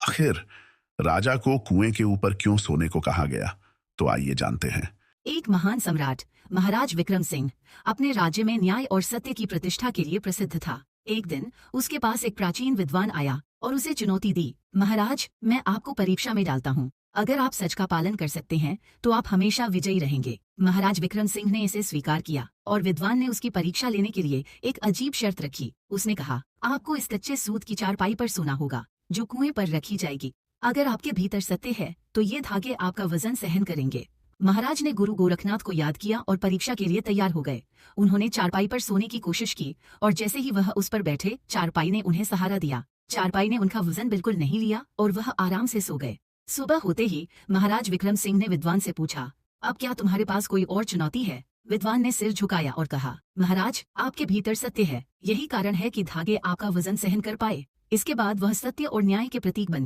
आखिर राजा को कुएं के ऊपर क्यों सोने को कहा गया, तो आइए जानते हैं। एक महान सम्राट महाराज विक्रम सिंह अपने राज्य में न्याय और सत्य की प्रतिष्ठा के लिए प्रसिद्ध था। एक दिन उसके पास एक प्राचीन विद्वान आया और उसे चुनौती दी, महाराज, मैं आपको परीक्षा में डालता हूँ। अगर आप सच का पालन कर सकते हैं तो आप हमेशा विजयी रहेंगे। महाराज विक्रम सिंह ने इसे स्वीकार किया और विद्वान ने उसकी परीक्षा लेने के लिए एक अजीब शर्त रखी। उसने कहा, आपको इस कच्चे सूत की चारपाई पर सोना होगा जो कुएं पर रखी जाएगी। अगर आपके भीतर सत्य है तो ये धागे आपका वजन सहन करेंगे। महाराज ने गुरु गोरखनाथ को याद किया और परीक्षा के लिए तैयार हो गए। उन्होंने चारपाई पर सोने की कोशिश की और जैसे ही वह उस पर बैठे, चारपाई ने उन्हें सहारा दिया। चारपाई ने उनका वजन बिल्कुल नहीं लिया और वह आराम से सो गए। सुबह होते ही महाराज विक्रम सिंह ने विद्वान से पूछा, अब क्या तुम्हारे पास कोई और चुनौती है? विद्वान ने सिर झुकाया और कहा, महाराज, आपके भीतर सत्य है, यही कारण है कि धागे आपका वजन सहन कर पाए। इसके बाद वह सत्य और न्याय के प्रतीक बन